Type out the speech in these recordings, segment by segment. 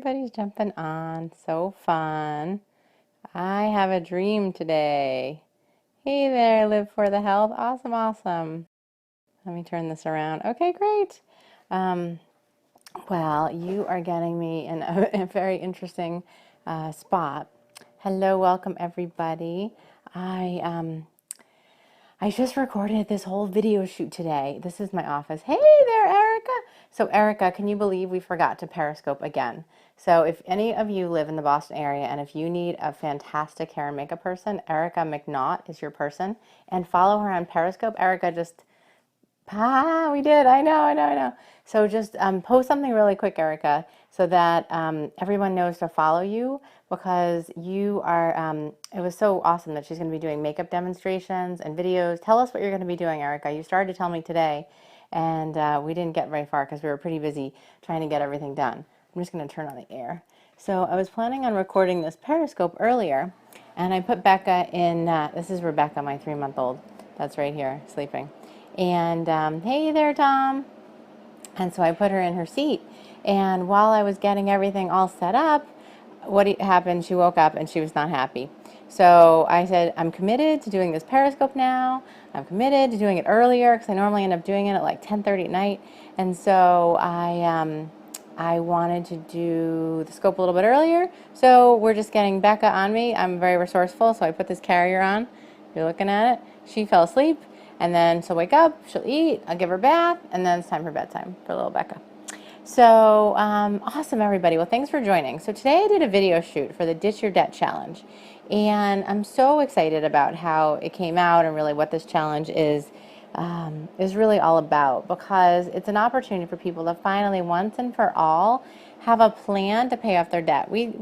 everybody's jumping on. So fun. I have a dream today. Hey there, Live for the Health. Awesome, awesome. Let me turn this around. Okay, great. Um, well, you are getting me in a very interesting spot. Hello, welcome everybody. I just recorded this whole video shoot today. This is my office. Hey there, Erica. So Erica, can you believe we forgot to Periscope again? So if any of you live in the Boston area and if you need a fantastic hair and makeup person, Erica McNaught is your person. And follow her on Periscope. Erica just we did. I know. So just post something really quick, Erica, so that everyone knows to follow you because you are, it was so awesome that she's going to be doing makeup demonstrations and videos. Tell us what you're going to be doing, Erica. You started to tell me today, and we didn't get very far because we were pretty busy trying to get everything done. I'm just going to turn on the air. So I was planning on recording this Periscope earlier, and I put Becca in, this is Rebecca, my 3-month-old. That's right here, sleeping. And hey there, Tom. And so I put her in her seat. And while I was getting everything all set up, what happened? She woke up and she was not happy. So I said, I'm committed to doing this Periscope now. I'm committed to doing it earlier because I normally end up doing it at like 10:30 at night. And so I wanted to do the scope a little bit earlier. So we're just getting Becca on me. I'm very resourceful, so I put this carrier on. You're looking at it. She fell asleep. And then she'll wake up, she'll eat, I'll give her a bath, and then it's time for bedtime for little Becca. So awesome, everybody. Well, thanks for joining. So today I did a video shoot for the Ditch Your Debt Challenge. And I'm so excited about how it came out and really what this challenge is really all about, because it's an opportunity for people to finally, once and for all, have a plan to pay off their debt. We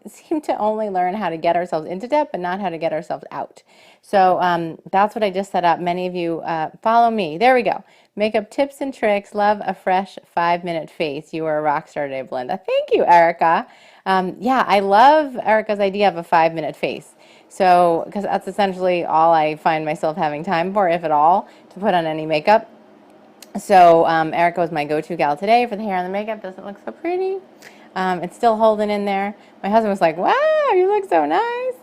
seem to only learn how to get ourselves into debt, but not how to get ourselves out. So that's what I just set up. Many of you follow me. There we go. Makeup tips and tricks. Love a fresh 5-minute face. You are a rock star today, Belinda. Thank you, Erica. Yeah, I love Erica's idea of a 5-minute face. So, because that's essentially all I find myself having time for, if at all, to put on any makeup. So Erica was my go-to gal today for the hair and the makeup. Doesn't look so pretty. It's still holding in there. My husband was like, wow, you look so nice.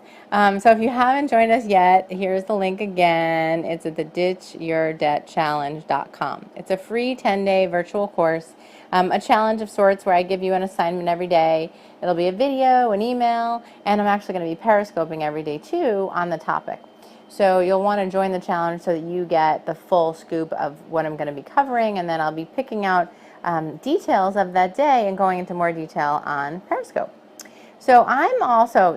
So if you haven't joined us yet, here's the link again. It's at the ditchyourdebtchallenge.com. It's a free 10-day virtual course, a challenge of sorts where I give you an assignment every day. It'll be a video, an email, and I'm actually going to be periscoping every day too on the topic. So you'll want to join the challenge so that you get the full scoop of what I'm going to be covering, and then I'll be picking out details of that day and going into more detail on Periscope. So I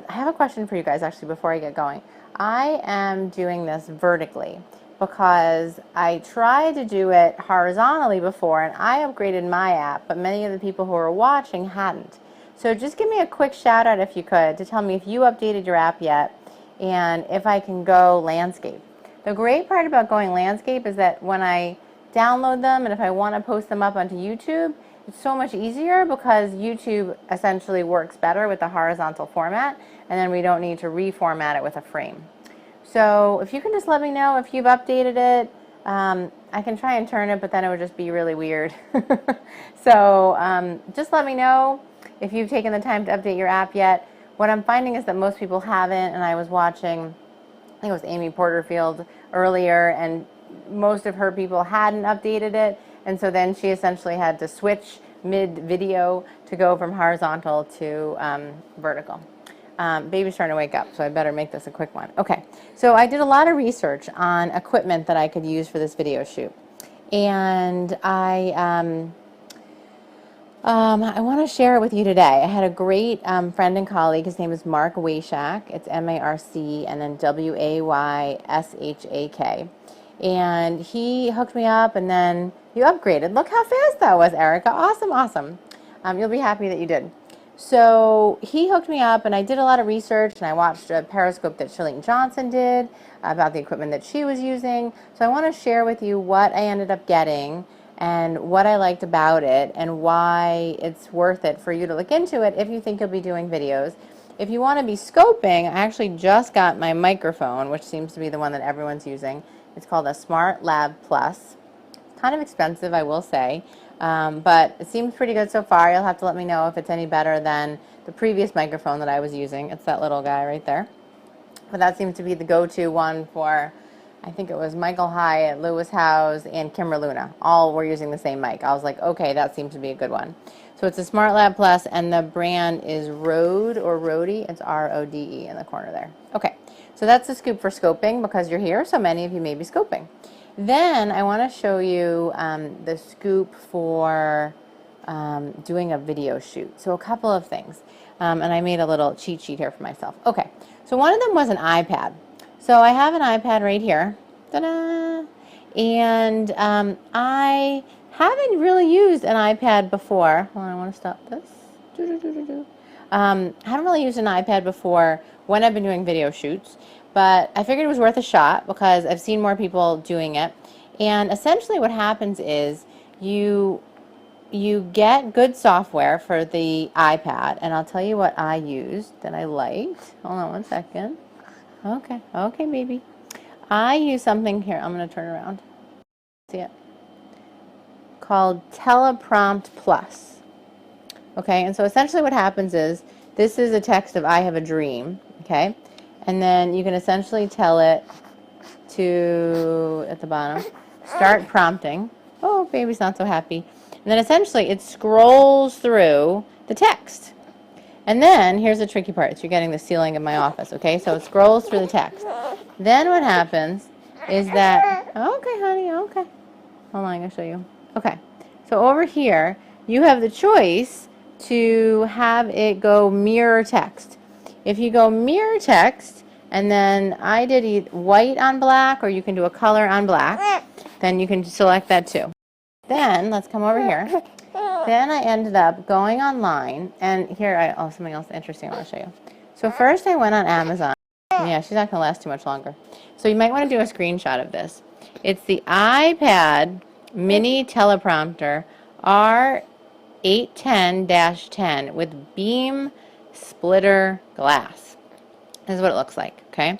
have a question for you guys actually before I get going. I am doing this vertically because I tried to do it horizontally before and I upgraded my app, but many of the people who are watching hadn't. So just give me a quick shout out if you could to tell me if you updated your app yet, and if I can go landscape. The great part about going landscape is that when I download them and if I want to post them up onto YouTube, it's so much easier because YouTube essentially works better with the horizontal format, and then we don't need to reformat it with a frame. So if you can just let me know if you've updated it, I can try and turn it, but then it would just be really weird. So just let me know if you've taken the time to update your app yet. What I'm finding is that most people haven't, and I was watching, I think it was Amy Porterfield earlier, and most of her people hadn't updated it, and so then she essentially had to switch mid-video to go from horizontal to vertical. Baby's trying to wake up, so I better make this a quick one. Okay, so I did a lot of research on equipment that I could use for this video shoot, and I want to share it with you today. I had a great friend and colleague. His name is Mark Wayshak. It's M-A-R-C and then W-A-Y-S-H-A-K. And he hooked me up, and then you upgraded. Look how fast that was, Erica. Awesome, awesome. You'll be happy that you did. So he hooked me up, and I did a lot of research, and I watched a Periscope that Shalene Johnson did about the equipment that she was using. So I want to share with you what I ended up getting and what I liked about it and why it's worth it for you to look into it if you think you'll be doing videos. If you want to be scoping, I actually just got my microphone, which seems to be the one that everyone's using. It's called a Smart Lab Plus. It's kind of expensive, I will say. But it seems pretty good so far. You'll have to let me know if it's any better than the previous microphone that I was using. It's that little guy right there. But that seems to be the go-to one for, I think it was Michael Hyatt, Lewis Howes, and Kimber Luna. All were using the same mic. I was like, okay, that seems to be a good one. So it's a SmartLab Plus, and the brand is Rode or Rode. It's R-O-D-E in the corner there. Okay, so that's the scoop for scoping because you're here, so many of you may be scoping. Then I want to show you the scoop for doing a video shoot. So a couple of things. And I made a little cheat sheet here for myself. Okay, so one of them was an iPad. So I have an iPad right here. Ta-da! And I haven't really used an iPad before. Hold on, I want to stop this. I haven't really used an iPad before when I've been doing video shoots, but I figured it was worth a shot because I've seen more people doing it. And essentially what happens is you get good software for the iPad, and I'll tell you what I used that I liked. Hold on one second. Okay, baby. I use something here. I'm going to turn around. See it? Called Teleprompt Plus. Okay, and so essentially what happens is this is a text of I have a dream. Okay, and then you can essentially tell it to, at the bottom, start prompting. Oh, baby's not so happy. And then essentially it scrolls through the text. And then here's the tricky part. So you're getting the ceiling of my office, okay? So it scrolls through the text. Then what happens is that, okay, honey, okay. Hold on, I'm going to show you. Okay. So over here, you have the choice to have it go mirror text. If you go mirror text, and then I did white on black, or you can do a color on black, then you can select that too. Then, let's come over here. Then I ended up going online, and here, something else interesting I want to show you. So first I went on Amazon. Yeah, she's not going to last too much longer. So you might want to do a screenshot of this. It's the iPad mini teleprompter R810-10 with beam splitter glass. This is what it looks like, okay?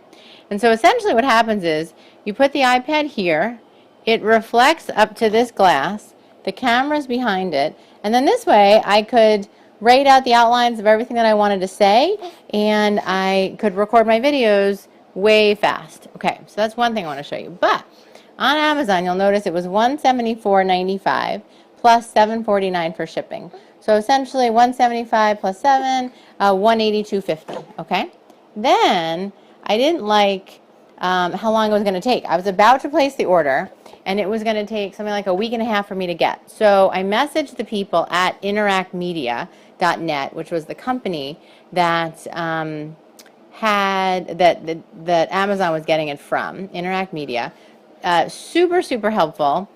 And so essentially what happens is you put the iPad here, it reflects up to this glass, the camera's behind it, and then this way I could write out the outlines of everything that I wanted to say, and I could record my videos way fast. Okay, so that's one thing I want to show you. But on Amazon, you'll notice it was $174.95 plus $7.49 for shipping. So essentially $175 plus 7, $182.50, okay? Then I didn't like how long it was going to take. I was about to place the order, and it was going to take something like a week and a half for me to get. So I messaged the people at interactmedia.net, which was the company that that Amazon was getting it from, Interact Media. Super, super helpful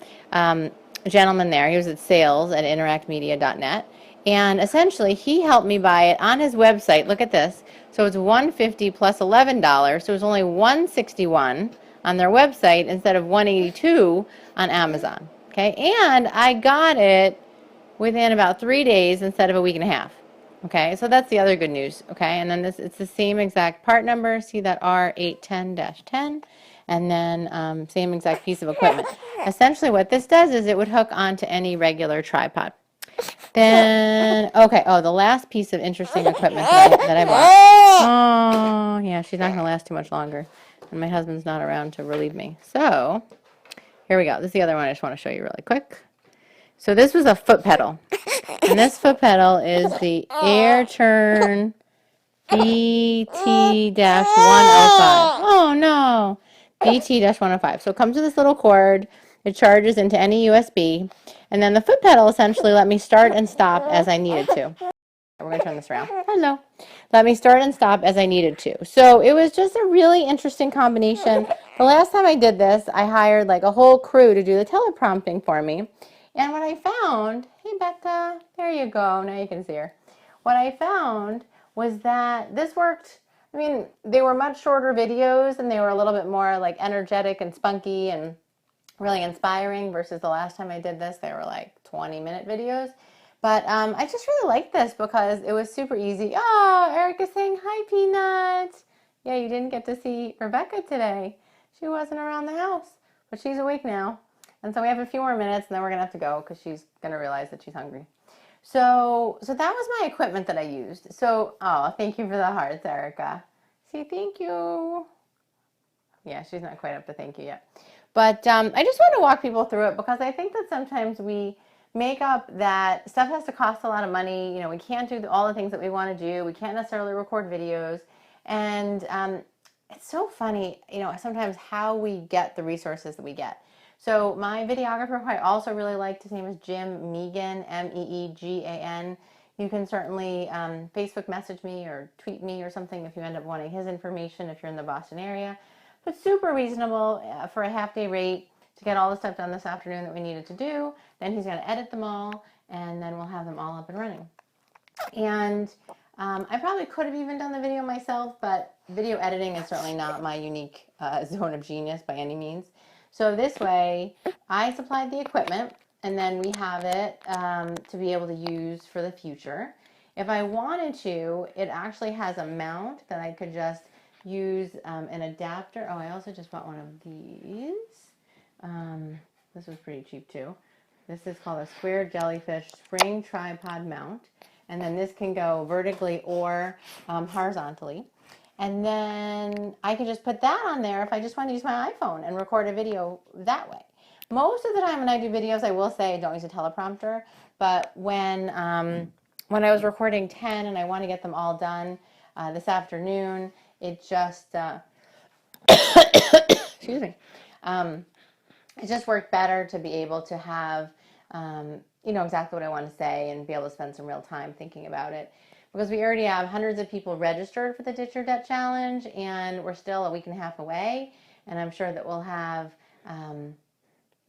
gentleman there. He was at sales at interactmedia.net. And essentially, he helped me buy it on his website. Look at this. So it's $150 plus $11. So it's only $161 on their website instead of $182 on Amazon. Okay, and I got it within about 3 days instead of a week and a half. Okay, so that's the other good news. Okay, and then it's the same exact part number. See that R810-10, and then same exact piece of equipment. Essentially, what this does is it would hook onto any regular tripod. Then, okay, the last piece of interesting equipment that I bought. Oh, yeah, she's not going to last too much longer. And my husband's not around to relieve me. So, here we go. This is the other one I just want to show you really quick. So this was a foot pedal. And this foot pedal is the AirTurn BT-105. Oh, no. BT-105. So it comes with this little cord. It charges into any USB. And then the foot pedal essentially let me start and stop as I needed to. We're going to turn this around. Hello. Let me start and stop as I needed to. So it was just a really interesting combination. The last time I did this, I hired like a whole crew to do the teleprompting for me. And what I found, hey Becca, there you go. Now you can see her. What I found was that this worked. I mean, they were much shorter videos and they were a little bit more like energetic and spunky and really inspiring versus the last time I did this. They were like 20-minute videos. But I just really liked this because it was super easy. Oh, Erica's saying hi, Peanut. Yeah, you didn't get to see Rebecca today. She wasn't around the house, but she's awake now. And so we have a few more minutes and then we're going to have to go because she's going to realize that she's hungry. So that was my equipment that I used. So, oh, thank you for the hearts, Erica. See, thank you. Yeah, she's not quite up to thank you yet. But I just want to walk people through it because I think that sometimes we make up that stuff has to cost a lot of money. You know, we can't do all the things that we want to do. We can't necessarily record videos. And it's so funny, you know, sometimes how we get the resources that we get. So my videographer, who I also really liked, his name is Jim Meegan, Meegan. You can certainly Facebook message me or tweet me or something if you end up wanting his information if you're in the Boston area. But super reasonable for a half-day rate to get all the stuff done this afternoon that we needed to do. Then he's going to edit them all, and then we'll have them all up and running. And I probably could have even done the video myself, but video editing is certainly not my unique zone of genius by any means. So this way, I supplied the equipment, and then we have it to be able to use for the future. If I wanted to, it actually has a mount that I could just use an adapter. Oh, I also just bought one of these. This was pretty cheap too. This is called a Square Jellyfish Spring Tripod Mount. And then this can go vertically or horizontally. And then I can just put that on there if I just want to use my iPhone and record a video that way. Most of the time when I do videos, I will say I don't use a teleprompter. But when I was recording 10 and I want to get them all done this afternoon, it just, excuse me, it just worked better to be able to have, you know, exactly what I want to say and be able to spend some real time thinking about it. Because we already have hundreds of people registered for the Ditch Your Debt Challenge, and we're still a week and a half away. And I'm sure that we'll have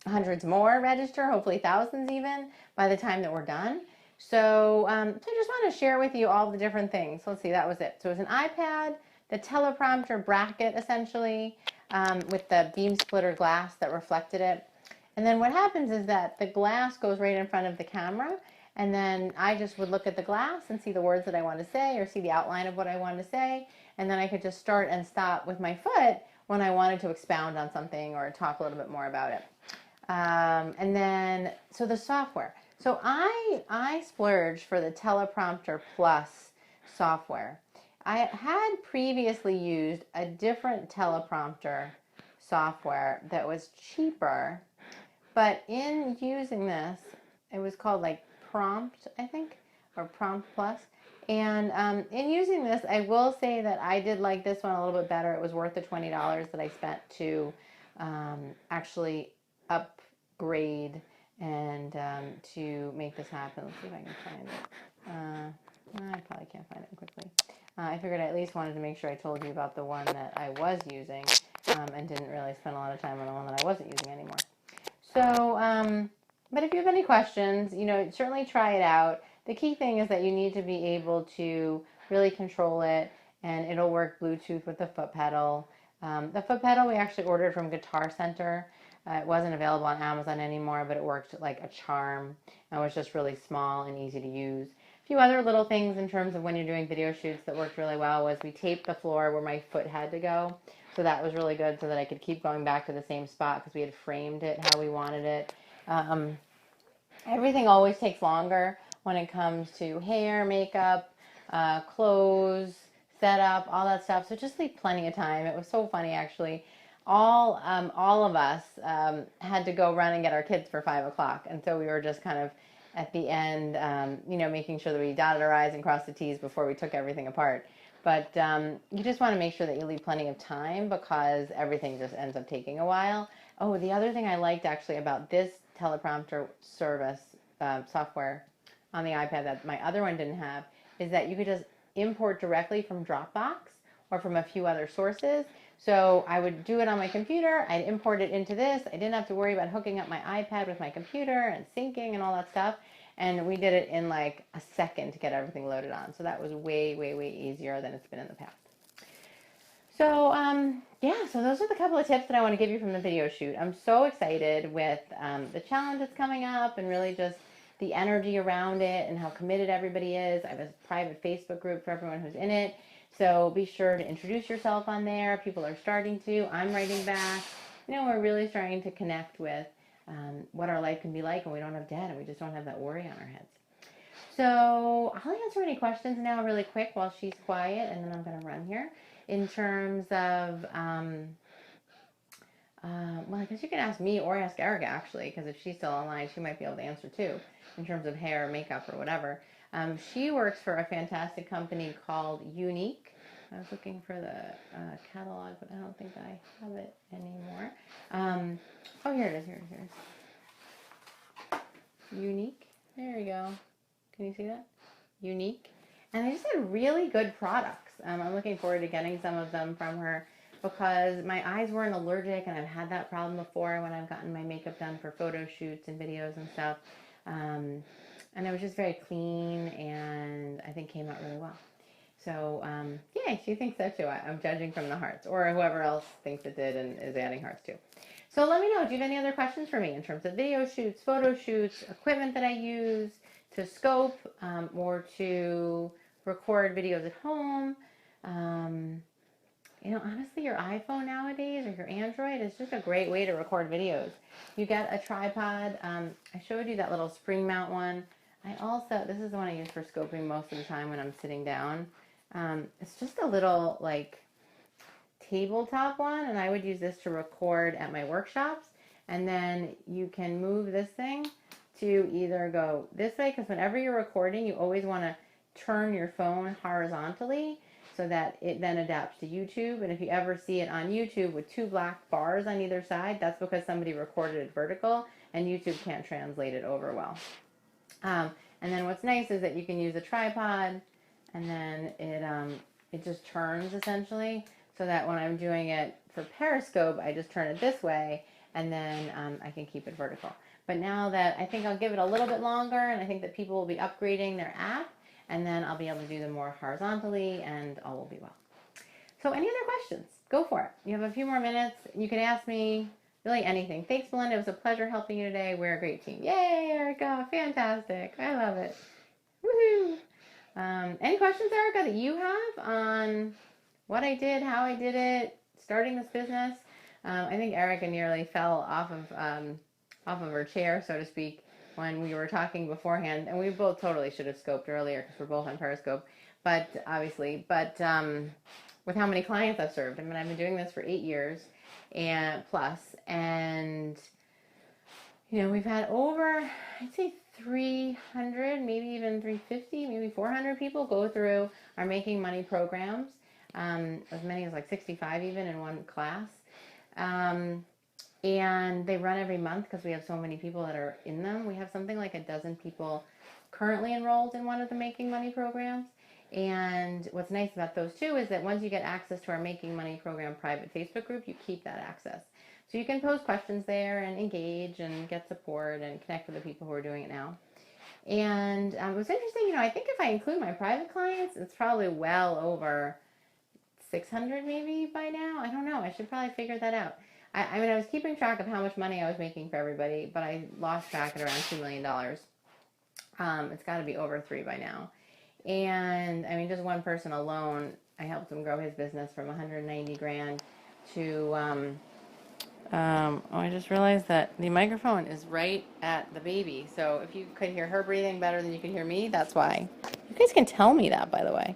hundreds more register, hopefully thousands even, by the time that we're done. So, so I just want to share with you all the different things. Let's see, that was it. So it was an iPad, the teleprompter bracket essentially, with the beam splitter glass that reflected it. And then what happens is that the glass goes right in front of the camera, and then I just would look at the glass and see the words that I want to say or see the outline of what I want to say, and then I could just start and stop with my foot when I wanted to expound on something or talk a little bit more about it. And then, so the software. So I splurged for the Teleprompter Plus software. I had previously used a different teleprompter software that was cheaper, but in using this, it was called like Prompt, I think, or Prompt Plus. And in using this, I will say that I did like this one a little bit better. It was worth the $20 that I spent to actually upgrade and to make this happen. Let's see if I can find it. I probably can't find it quickly. I figured I at least wanted to make sure I told you about the one that I was using and didn't really spend a lot of time on the one that I wasn't using anymore. So, but if you have any questions, you know, certainly try it out. The key thing is that you need to be able to really control it, and it'll work Bluetooth with the foot pedal. The foot pedal we actually ordered from Guitar Center. It wasn't available on Amazon anymore, but it worked like a charm and was just really small and easy to use. A few other little things in terms of when you're doing video shoots that worked really well was we taped the floor where my foot had to go. So that was really good so that I could keep going back to the same spot because we had framed it how we wanted it. Everything always takes longer when it comes to hair, makeup, clothes, setup, all that stuff. So just leave plenty of time. It was so funny actually. All of us had to go run and get our kids for 5 o'clock, and so we were just kind of at the end, you know, making sure that we dotted our I's and crossed the T's before we took everything apart. But you just want to make sure that you leave plenty of time because everything just ends up taking a while. Oh, the other thing I liked actually about this teleprompter service software on the iPad that my other one didn't have is that you could just import directly from Dropbox or from a few other sources. So I would do it on my computer, I'd import it into this. I didn't have to worry about hooking up my iPad with my computer and syncing and all that stuff. And we did it in like a second to get everything loaded on. So that was way, way, way easier than it's been in the past. So yeah, so those are the couple of tips that I want to give you from the video shoot. I'm so excited with the challenge that's coming up and really just the energy around it and how committed everybody is. I have a private Facebook group for everyone who's in it. So be sure to introduce yourself on there. People are starting to. I'm writing back. You know, we're really starting to connect with what our life can be like when we don't have debt and we just don't have that worry on our heads. So I'll answer any questions now really quick while she's quiet, and then I'm going to run here. In terms of, well, I guess you can ask me or ask Erica, actually, because if she's still online, she might be able to answer too, in terms of hair, makeup, or whatever. She works for a fantastic company called Younique. I was looking for the catalog, but I don't think I have it anymore. Oh, here it is, here it is. Younique. There you go. Can you see that? Younique. And they just had really good products. I'm looking forward to getting some of them from her because my eyes weren't allergic, and I've had that problem before when I've gotten my makeup done for photo shoots and videos and stuff. And it was just very clean, and I think came out really well. So, yay, she thinks so too. I'm judging from the hearts, or whoever else thinks it did and is adding hearts too. So let me know, do you have any other questions for me in terms of video shoots, photo shoots, equipment that I use to scope, or to record videos at home? Honestly, your iPhone nowadays or your Android is just a great way to record videos. You get a tripod. I showed you that little spring mount one. This is the one I use for scoping most of the time when I'm sitting down. It's just a little like tabletop one, and I would use this to record at my workshops. And then you can move this thing to either go this way, because whenever you're recording, you always want to turn your phone horizontally so that it then adapts to YouTube. And if you ever see it on YouTube with two black bars on either side, that's because somebody recorded it vertical and YouTube can't translate it over well. And then what's nice is that you can use a tripod, and then it just turns essentially, so that when I'm doing it for Periscope, I just turn it this way, and then I can keep it vertical. But now that I think I'll give it a little bit longer, and I think that people will be upgrading their app, and then I'll be able to do them more horizontally, and all will be well. So any other questions? Go for it. You have a few more minutes. You can ask me really anything. Thanks, Melinda. It was a pleasure helping you today. We're a great team. Yay, Erica. Fantastic. I love it. Woohoo. Any questions, Erica, that you have on what I did, how I did it, starting this business? I think Erica nearly fell off of her chair, so to speak, when we were talking beforehand, and we both totally should have scoped earlier because we're both on Periscope, but with how many clients I've served. I mean, I've been doing this for 8 years and plus, and we've had over, I'd say 300, maybe even 350, maybe 400 people go through our Making Money programs, as many as like 65 even in one class. And they run every month because we have so many people that are in them. We have something like a dozen people currently enrolled in one of the Making Money programs. And what's nice about those too is that once you get access to our Making Money program private Facebook group, you keep that access. So you can pose questions there and engage and get support and connect with the people who are doing it now. And it was interesting, I think if I include my private clients, it's probably well over 600 maybe by now. I don't know. I should probably figure that out. I was keeping track of how much money I was making for everybody, but I lost track at around $2 million. It's got to be over 3 by now. And I mean, just one person alone, I helped him grow his business from 190 grand to, I just realized that the microphone is right at the baby. So if you could hear her breathing better than you could hear me, that's why. You guys can tell me that, by the way.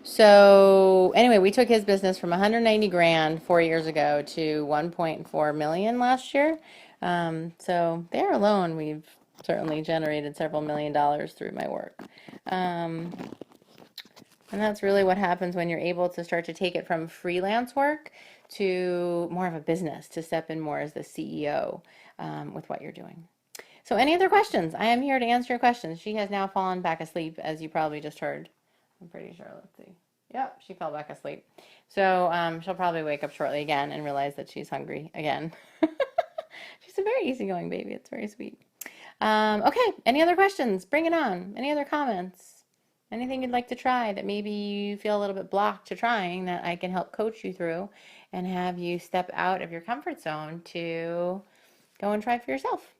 So anyway, we took his business from 190 grand 4 years ago to 1.4 million last year. So there alone, we've certainly generated several $1 million through my work. And that's really what happens when you're able to start to take it from freelance work to more of a business, to step in more as the CEO with what you're doing. So any other questions? I am here to answer your questions. She has now fallen back asleep, as you probably just heard. I'm pretty sure. Let's see. Yep, she fell back asleep. So she'll probably wake up shortly again and realize that she's hungry again. She's a very easygoing baby. It's very sweet. Okay, any other questions? Bring it on. Any other comments? Anything you'd like to try that maybe you feel a little bit blocked to trying that I can help coach you through and have you step out of your comfort zone to go and try for yourself?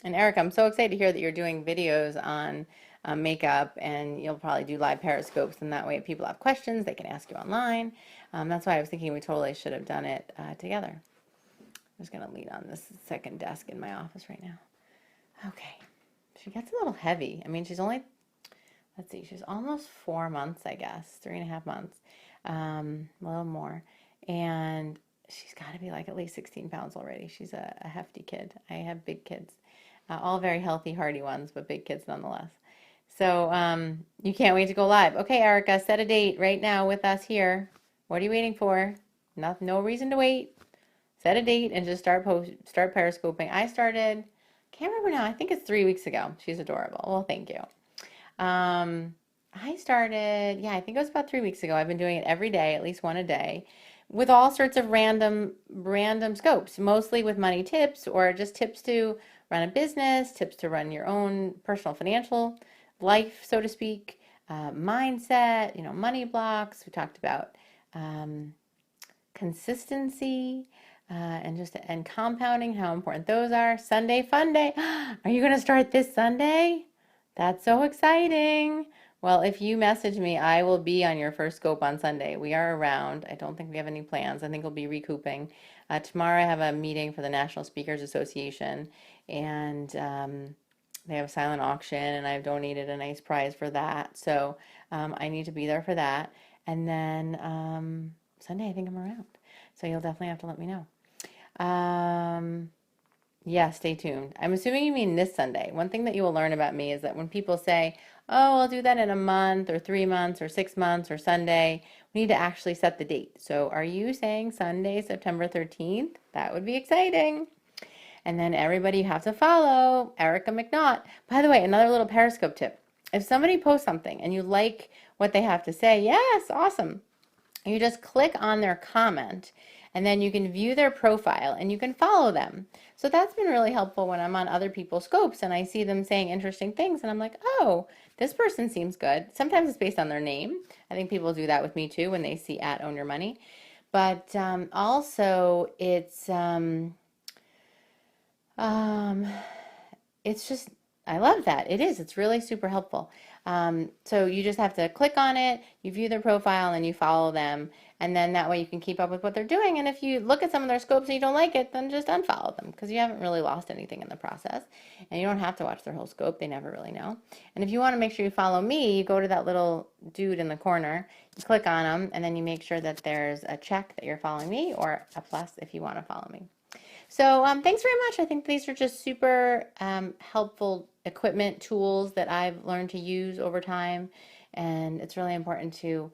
And Erica, I'm so excited to hear that you're doing videos on makeup, and you'll probably do live periscopes, and that way if people have questions, they can ask you online. That's why I was thinking we totally should have done it together. just going to lean on this second desk in my office right now. Okay. She gets a little heavy. I mean, she's only, let's see, she's almost 4 months, I guess, 3.5 months, a little more. And she's got to be like at least 16 pounds already. She's a hefty kid. I have big kids, all very healthy, hearty ones, but big kids nonetheless. So you can't wait to go live. Okay, Erica, set a date right now with us here. What are you waiting for? No reason to wait. Set a date and just start periscoping. I started, can't remember now. I think it's 3 weeks ago. She's adorable. Well, thank you. I started, yeah, I think it was about 3 weeks ago. I've been doing it every day, at least one a day, with all sorts of random scopes, mostly with money tips or just tips to run a business, tips to run your own personal financial life, so to speak, mindset, money blocks. We talked about consistency and compounding, how important those are. Sunday fun day. Are you going to start this Sunday? That's so exciting. Well, if you message me, I will be on your first scope on Sunday. We are around. I don't think we have any plans. I think we'll be recouping. Tomorrow I have a meeting for the National Speakers Association, and they have a silent auction, and I've donated a nice prize for that. So I need to be there for that. And then Sunday, I think I'm around. So you'll definitely have to let me know. Yeah, stay tuned. I'm assuming you mean this Sunday. One thing that you will learn about me is that when people say, oh, I'll do that in a month or 3 months or 6 months or Sunday, we need to actually set the date. So are you saying Sunday, September 13th? That would be exciting. And then everybody, you have to follow Erica McNaught. By the way, another little Periscope tip. If somebody posts something and you like what they have to say, yes, awesome. You just click on their comment and then you can view their profile and you can follow them. So that's been really helpful when I'm on other people's scopes and I see them saying interesting things and I'm like, oh, this person seems good. Sometimes it's based on their name. I think people do that with me too when they see @OwnYourMoney. But also it's just, I love that. It is. It's really super helpful. So you just have to click on it, you view their profile, and you follow them. And then that way you can keep up with what they're doing. And if you look at some of their scopes and you don't like it, then just unfollow them because you haven't really lost anything in the process. And you don't have to watch their whole scope. They never really know. And if you want to make sure you follow me, you go to that little dude in the corner, you click on him, and then you make sure that there's a check that you're following me or a plus if you want to follow me. So thanks very much. I think these are just super helpful equipment, tools that I've learned to use over time. And it's really important to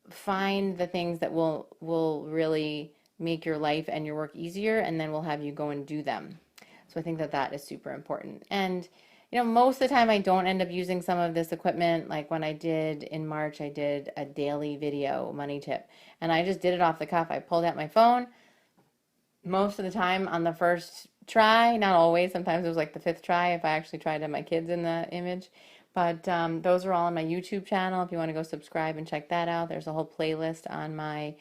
find the things that will really make your life and your work easier, and then we'll have you go and do them. So I think that is super important. And most of the time I don't end up using some of this equipment. Like when I did in March, I did a daily video money tip, and I just did it off the cuff. I pulled out my phone. Most of the time on the first try, not always, sometimes it was like the 5th try if I actually tried to have my kids in the image. But those are all on my YouTube channel if you want to go subscribe and check that out. There's a whole playlist on my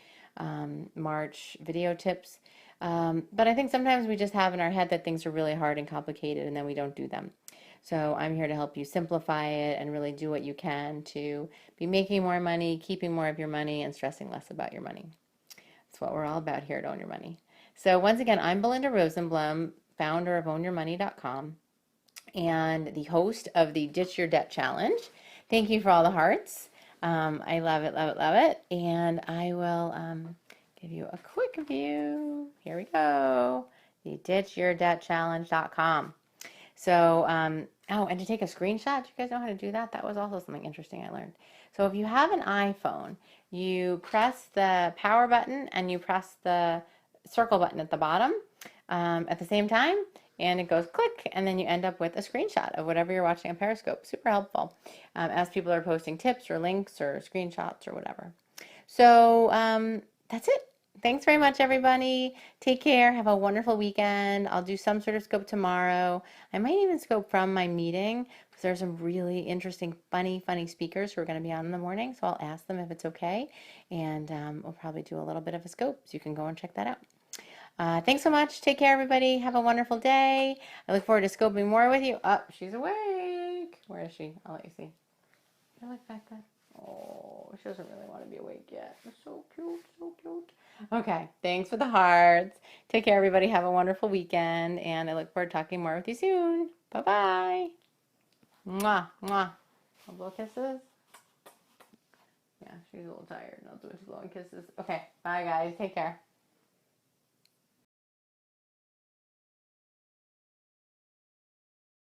March video tips. But I think sometimes we just have in our head that things are really hard and complicated and then we don't do them. So I'm here to help you simplify it and really do what you can to be making more money, keeping more of your money, and stressing less about your money. That's what we're all about here at Own Your Money. So once again, I'm Belinda Rosenblum, founder of OwnYourMoney.com and the host of the Ditch Your Debt Challenge. Thank you for all the hearts. I love it, love it, love it. And I will give you a quick view. Here we go. The DitchYourDebtChallenge.com. So, oh, and to take a screenshot, do you guys know how to do that? That was also something interesting I learned. So if you have an iPhone, you press the power button and you press the circle button at the bottom at the same time, and it goes click, and then you end up with a screenshot of whatever you're watching on Periscope. Super helpful as people are posting tips or links or screenshots or whatever. So that's it. Thanks very much, everybody. Take care. Have a wonderful weekend. I'll do some sort of scope tomorrow. I might even scope from my meeting because there's some really interesting, funny speakers who are going to be on in the morning. So I'll ask them if it's okay. And we'll probably do a little bit of a scope. So you can go and check that out. Thanks so much. Take care, everybody. Have a wonderful day. I look forward to scoping more with you. Oh, she's awake. Where is she? I'll let you see. I look back there. Oh, she doesn't really want to be awake yet. It's so cute, so cute. Okay, thanks for the hearts. Take care, everybody. Have a wonderful weekend, and I look forward to talking more with you soon. Bye-bye. Mwah, mwah. Little kisses. Yeah, she's a little tired. Not so she's blowing kisses. Okay, bye, guys. Take care.